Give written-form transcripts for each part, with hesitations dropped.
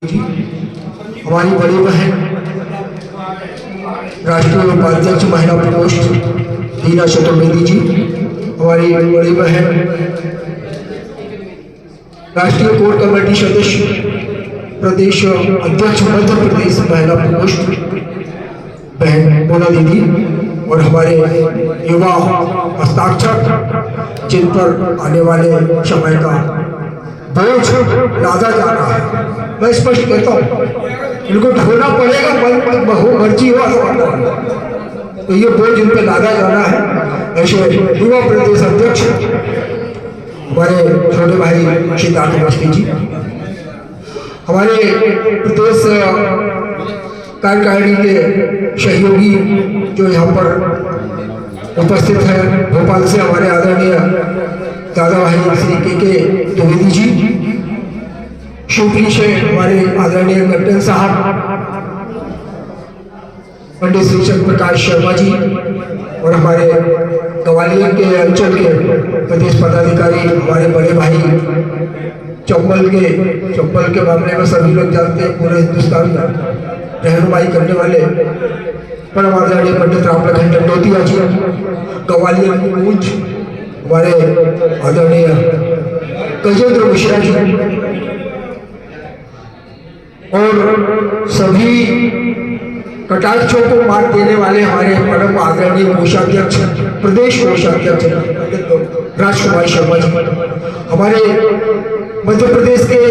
हमारी बड़ी बहन राष्ट्रीय उपाध्यक्ष महिला प्रकोष्ठ हीना चतुर्वेदी जी, हमारी बड़ी बहन राष्ट्रीय कोर कमेटी सदस्य प्रदेश अध्यक्ष मध्य प्रदेश महिला प्रकोष्ठ बहन मोना दीदी, और हमारे युवा हस्ताक्षर जिन पर आने वाले समय का बोझ लादा जा रहा है। मैं स्पष्ट कहता हूँ, इनको ढोना पड़ेगा, मर्जी हो तो ये बोझ इन पर लादा जाना है। ऐसे युवा प्रदेश अध्यक्ष हमारे छोटे भाई सिद्धार्थ अवस्थी जी, हमारे प्रदेश कार्यकारिणी के सहयोगी जो यहाँ पर उपस्थित है, भोपाल से हमारे आदरणीय दादा भाई श्री के द्विवेदी जी, शिवपुरी से हमारे आदरणीय कैप्टन साहब पंडित श्री चंद्र प्रकाश शर्मा जी, और हमारे ग्वालियर के अंचल के प्रदेश पदाधिकारी हमारे बड़े भाई चंबल के मामले में सभी लोग जानते हैं, पूरे हिंदुस्तान में रहनुमाई करने वाले परम आदरणीय पंडित राम लखन टंडोतिया जी, ग्वालियर की मूंछ हमारे आदरणीय गजेंद्र मिश्रा जी, और सभी कटाक्षों को मात देने वाले हमारे परम आदरणीय कोषाध्यक्ष प्रदेश कोषाध्यक्ष राजकुमार शर्मा जी, हमारे मध्य प्रदेश के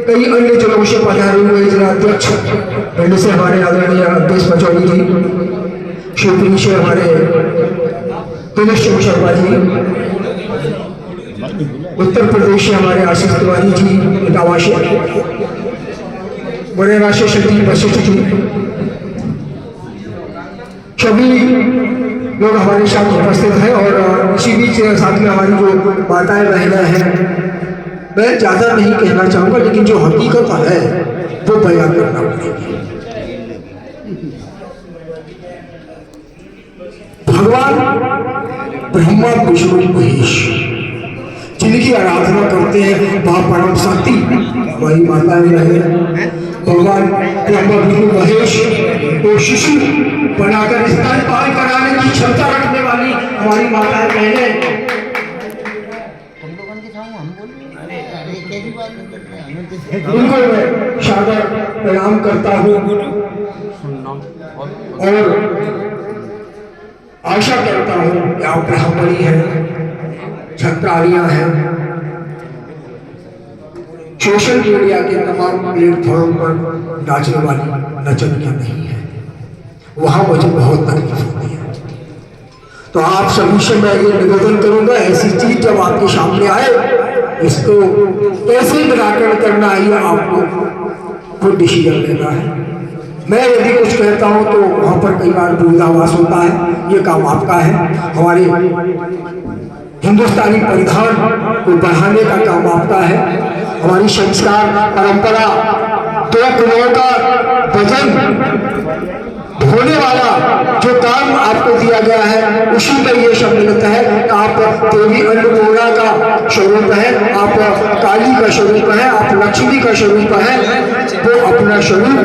कई अन्य जिलों से पधारे हुए जिला अध्यक्ष पिंड से हमारे आदरणीय अध्यक्ष पचौड़ी जी, शिवपुरी से हमारे दिनेश शर्मा जी, उत्तर प्रदेश से हमारे आशीष तिवारी जी इटावा से, मुरैना से सतीश वशिष्ठ जी, सभी लोग हमारे साथ उपस्थित हैं। और इसी बीच साथ में हमारी जो माताएं बहनें हैं, मैं ज़्यादा नहीं कहना चाहूँगा, लेकिन जो हकीकत है वो बयान करना पड़ेगी। भगवान ब्रह्मा विष्णु महेश जिनकी आराधना करते हैं, वह परम शक्ति हमारी माताएं बहनें, भगवान ब्रह्मा विष्णु महेश को शिशु बनाकर स्तन पान कराने की क्षमता रखने वाली हमारी माताएं बहनें, उनको मैं सादर प्रणाम करता हूँ और आशा करता हूँ कि आप ब्राह्मणी हैं, छत्रालियां हैं, सोशल मीडिया के तमाम प्लेटफॉर्म पर नाचने वाली नचनियां नहीं है, वहां मुझे बहुत तकलीफ होती है। तो आप सभी से मैं ये निवेदन करूंगा, ऐसी चीज जब आपके सामने आए इसको कैसे निराकरण करना है, ये आपको खुद डिसीजन लेना है। मैं यदि कुछ कहता हूं तो वहां पर कई बार विरोधाभास होता है, ये काम आपका है। हमारे हिंदुस्तानी परिधान को बढ़ाने का काम आपका है। हमारी संस्कार परंपरा, दो कुलों का वजन होने वाला जो काम आपको दिया गया है, उसी में ये सम्मिलित है। आप देवी अन्नपूर्णा का स्वरूप है, आप काली का स्वरूप है, आप लक्ष्मी का स्वरूप है, वो अपना स्वरूप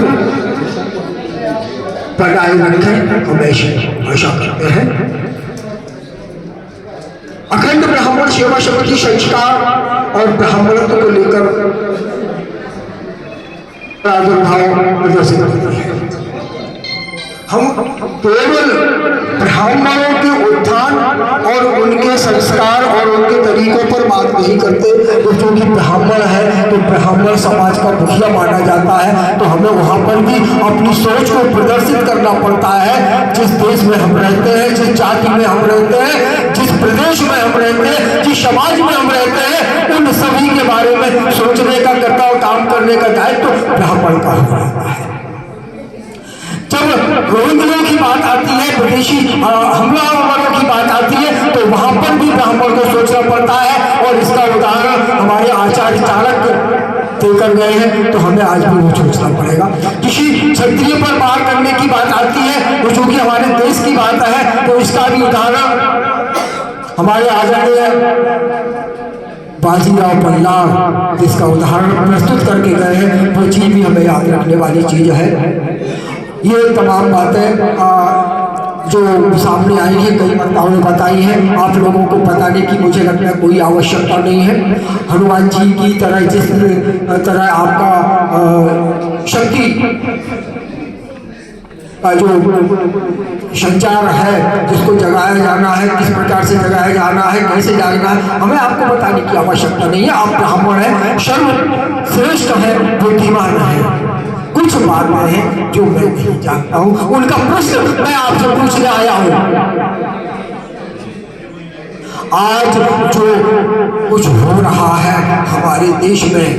बनाए रखें, हमेशा आशा करते हैं। अखंड ब्राह्मण सेवा समिति संस्कार और ब्राह्मणत्व को लेकर प्रादुर्भाव प्रदर्शित करती है। हम केवल ब्राह्मणों के उत्थान और उनके संस्कार और उनके तरीकों पर बात नहीं करते, तो क्योंकि ब्राह्मण है तो ब्राह्मण समाज का मुखिया माना जाता है, तो हमें वहाँ पर भी अपनी सोच को प्रदर्शित करना पड़ता है। जिस देश में हम रहते हैं, जिस जाति में हम रहते हैं, जिस प्रदेश में हम रहते हैं, जिस समाज में हम रहते हैं, उन सभी के बारे में सोचने का, कर्तव्य काम करने का दायित्व तो ब्राह्मण का हो रहता है। जब रोहिंग्याओं की बात आती है, विदेशी हमलावरों की बात आती है, तो वहां पर भी ब्राह्मण को सोचना पड़ता है। और इसका उदाहरण हमारे आचार्य चाणक्य देकर गए हैं, तो हमें आज भी वो सोचना पड़ेगा। किसी क्षत्रिय पर वार करने की बात आती है, तो जो कि हमारे देश की बात है, तो इसका भी उदाहरण हमारे आचार्य बाजीराव बल्लाळ जिसका उदाहरण प्रस्तुत करके गए हैं, वो चीज़ भी हमें याद रखने वाली चीज़ है। ये तमाम बातें जो सामने आई है कई वक्ताओं ने बताई है, आप लोगों को बताने की मुझे लगता है कोई आवश्यकता नहीं है। हनुमान जी की तरह जिस तरह आपका शक्ति का जो संचार है, जिसको जगाया जाना है, किस प्रकार से जगाया जाना है, कैसे जागना है, हमें आपको बताने की आवश्यकता नहीं है। आप ब्राह्मण हैं, सर्वश्रेष्ठ है, बुद्धिमान है। कुछ बातें हैं जो मैं नहीं जानता हूं, उनका प्रश्न मैं आपसे पूछने आया हूं। आज जो कुछ हो रहा है हमारे देश में,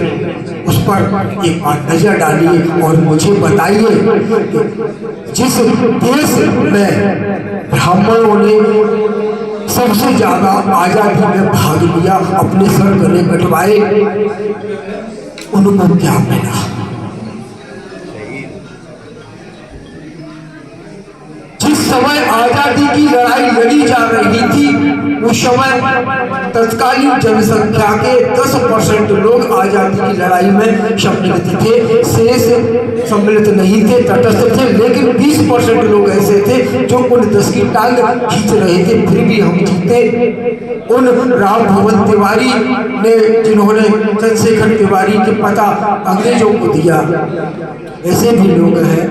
उस पर एक बार नजर डालिए और मुझे बताइए, जिस देश में ब्राह्मणों ने सबसे ज्यादा आजादी में भाग लिया, अपने सर गले कटवाए, उनको क्या मिला? जिस समय आजादी की लड़ाई लड़ी जा रही थी, उस समय तत्कालीन जनसंख्या के 10% लोग आजादी की लड़ाई में सम्मिलित थे, शेष सम्मिलित नहीं थे, तटस्थ थे। लेकिन 20% लोग ऐसे थे जो उन 10 की टांग खींच रहे थे, फिर भी हम जीते। उन राम भवन तिवारी ने, जिन्होंने चंद्रशेखर तिवारी के पता अंग्रेजों को दिया, ऐसे भी लोग हैं,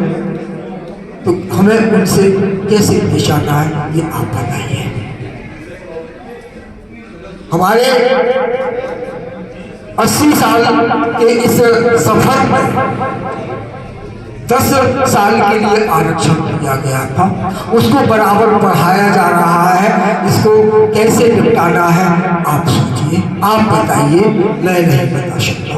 तो हमें उनसे कैसे पेश आना है ये आप बताइए। हमारे 80 साल के इस सफर में 10 साल के लिए आरक्षण दिया गया था, उसको बराबर बढ़ाया जा रहा है। इसको कैसे निपटाना है आप सोचिए, आप बताइए, मैं नहीं बता सकता।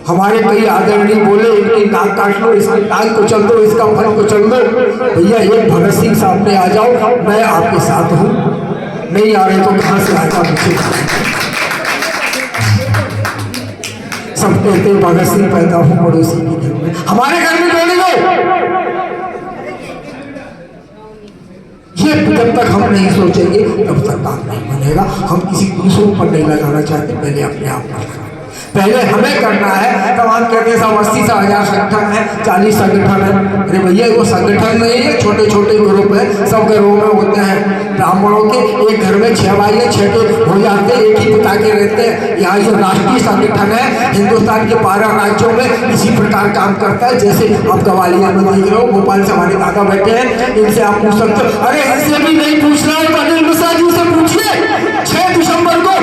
हमारे कई आदरणीय बोले इनकी नाक काट लो, इसकी टांग को चल दो, इसका फल को चल दो। भैया एक भगत सिंह सामने आ जाओ, मैं आपके साथ हूँ। नहीं आ रहे तो कहाँ से आएगा मुझे? सब कहते भगत सिंह पैदा हूँ पड़ोसी के घर में, हमारे घर में बोले लो। ये जब तक हम नहीं सोचेंगे तब तक काम नहीं बनेगा। हम किसी दूसरों पर नहीं लगाना चाहते, पहले अपने आप पर लगाना, पहले हमें करना है। तब हम कहते हैं सब 80 से 1000 संगठन है, 40 संगठन है। अरे भैया वो संगठन नहीं है, छोटे छोटे ग्रुप है, सब घरों में होते हैं। ब्राह्मणों के एक घर में 6 भाई है, 6 के हो जाते हैं, एक ही पिता के रहते हैं। यहाँ जो राष्ट्रीय संगठन है हिंदुस्तान के 12 राज्यों में इसी प्रकार काम करता है। जैसे आप ग्वालियर में देख रहे हो, भोपाल से हमारे दादा बैठे हैं, इनसे आप पूछ सकते हो। अरे इनसे भी नहीं पूछना है तो अनिल मिश्रा जी से पूछिए। 6 दिसंबर को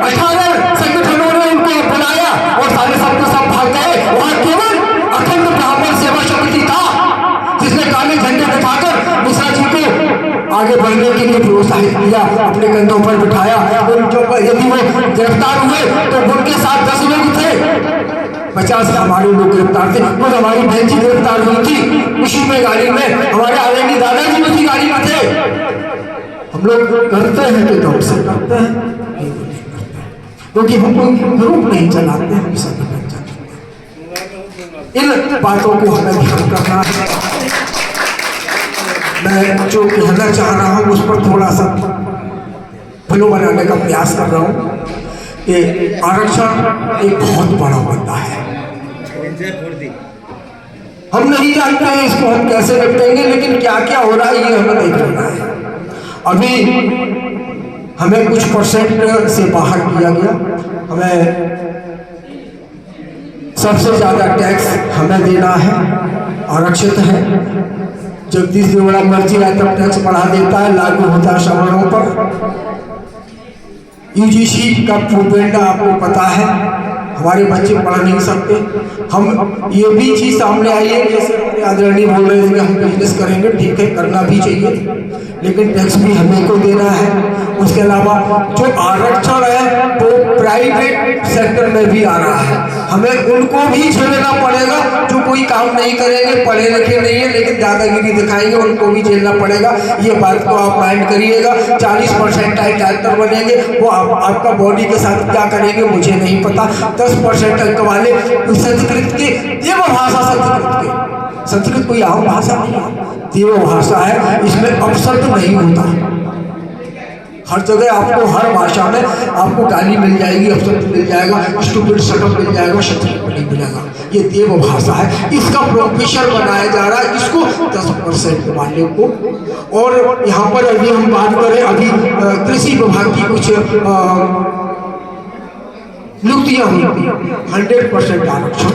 18 संगठनों ने उनको बुलाया और सारे सबके सब भाग गए। वहां केवल अखंड ब्राह्मण सेवा समिति था, जिसने काले झंडे दिखाकर मिश्रा जी को आगे बढ़ने के लिए प्रोत्साहित किया, अपने कंधों पर बिठाया। यदि वो गिरफ्तार हुए तो उनके साथ 10 लोग थे, 50 हमारे लोग गिरफ्तार थे। तो हमारी बहन जी गिरफ्तार हुई थी उसी में गाड़ी में, हमारे आदरणीय दादाजी उसी गाड़ी में थे। हम लोग करते हैं तो दम से करते हैं, क्योंकि हम कोई ग्रुप नहीं चलाते, हम संगठन चलाते हैं। इन बातों को हमें ध्यान करना है। मैं जो कहना चाह रहा हूँ उस पर थोड़ा सा फ्लो बनाने का प्रयास कर रहा हूँ कि आरक्षण एक बहुत बड़ा मुद्दा है। हम नहीं जानते हैं इसको हम कैसे निपटेंगे, लेकिन क्या क्या हो रहा है ये हमें नहीं करना है। अभी हमें कुछ % से बाहर किया गया, हमें सबसे ज्यादा टैक्स हमें देना है, आरक्षित है। जगदीश जी बड़ा मर्जी आए तब टैक्स बढ़ा देता है, लागू होता है सवर्णों पर। यूजीसी का प्रोपेगेंडा आपको पता है, हमारे बच्चे पढ़ नहीं सकते। हम ये भी चीज सामने आई है, जैसे आदरणीय बोल रहे हैं हम बिजनेस करेंगे, ठीक है करना भी चाहिए, लेकिन टैक्स भी हमें को देना है। उसके अलावा जो आरक्षण है वो प्राइवेट सेक्टर में भी आ रहा है, हमें उनको भी झेलना पड़ेगा जो कोई काम नहीं करेंगे, पढ़े लिखे नहीं है लेकिन दादागिरी दिखाएंगे, उनको भी झेलना पड़ेगा। ये बात को आप माइंड करिएगा। 40% डॉक्टर बनेंगे, वो आपका बॉडी के साथ क्या करेंगे मुझे नहीं पता। 10% अंक वाले संस्कृत के देव भाषा, संस्कृत कोई आम भाषा नहीं है, देव भाषा है, इसमें अपशब्द नहीं होता। हर जगह आपको, हर भाषा में आपको गाली मिल जाएगी, अपशब्द मिल जाएगा, स्टूपिड शब्द मिल जाएगा, शब्द नहीं मिलेगा। ये देव भाषा है, इसका प्रोफेसर बनाया जा रहा है इसको 10% वाले को। और यहाँ पर अभी हम बात करें, अभी कृषि विभाग की कुछ नियुक्तियाँ हुई, 100% आरक्षण